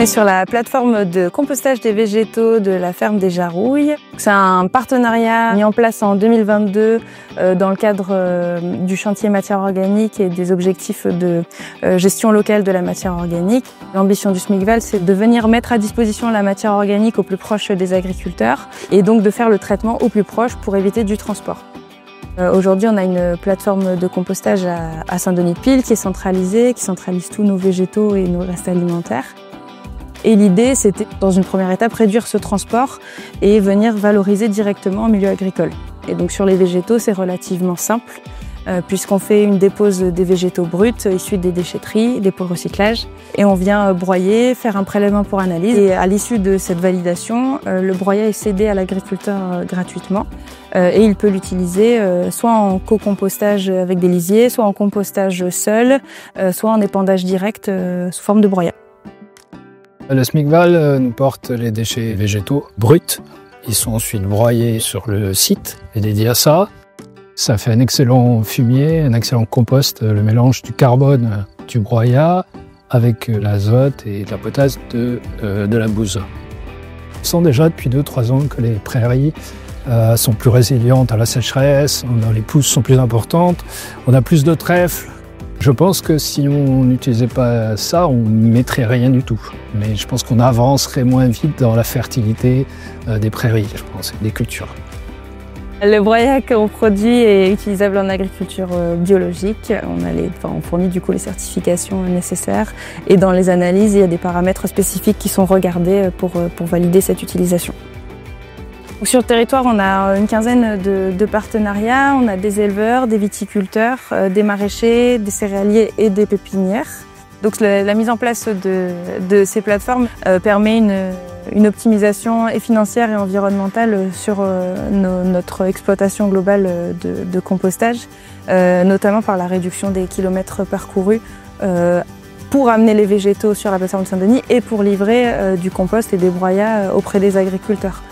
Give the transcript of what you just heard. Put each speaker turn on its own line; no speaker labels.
on est sur la plateforme de compostage des végétaux de la ferme des Jarouilles. C'est un partenariat mis en place en 2022 dans le cadre du chantier matière organique et des objectifs de gestion locale de la matière organique. L'ambition du SMICVAL, c'est de venir mettre à disposition la matière organique au plus proche des agriculteurs et donc de faire le traitement au plus proche pour éviter du transport. Aujourd'hui, on a une plateforme de compostage à Saint-Denis-de-Pile qui est centralisée, qui centralise tous nos végétaux et nos restes alimentaires. Et l'idée, c'était, dans une première étape, réduire ce transport et venir valoriser directement en milieu agricole. Et donc sur les végétaux, c'est relativement simple, puisqu'on fait une dépose des végétaux bruts issus des déchetteries, des pots de recyclage, et on vient broyer, faire un prélèvement pour analyse. Et à l'issue de cette validation, le broyat est cédé à l'agriculteur gratuitement, et il peut l'utiliser soit en co-compostage avec des lisiers, soit en compostage seul, soit en épandage direct sous forme de broyat.
Le SMICVAL nous porte les déchets végétaux bruts. Ils sont ensuite broyés sur le site et dédié à ça. Ça fait un excellent fumier, un excellent compost, le mélange du carbone du broyat avec l'azote et la potasse de la bouse. On sent déjà depuis 2-3 ans que les prairies sont plus résilientes à la sécheresse, les pousses sont plus importantes, on a plus de trèfle. Je pense que si on n'utilisait pas ça, on ne mettrait rien du tout. Mais je pense qu'on avancerait moins vite dans la fertilité des prairies, je pense, et des cultures.
Le broyat qu'on produit est utilisable en agriculture biologique. On fournit du coup les certifications nécessaires. Et dans les analyses, il y a des paramètres spécifiques qui sont regardés pour valider cette utilisation. Sur le territoire, on a une quinzaine de partenariats. On a des éleveurs, des viticulteurs, des maraîchers, des céréaliers et des pépinières. Donc la mise en place de ces plateformes permet une optimisation et financière et environnementale sur notre exploitation globale de compostage, notamment par la réduction des kilomètres parcourus pour amener les végétaux sur la plateforme de Saint-Denis et pour livrer du compost et des broyats auprès des agriculteurs.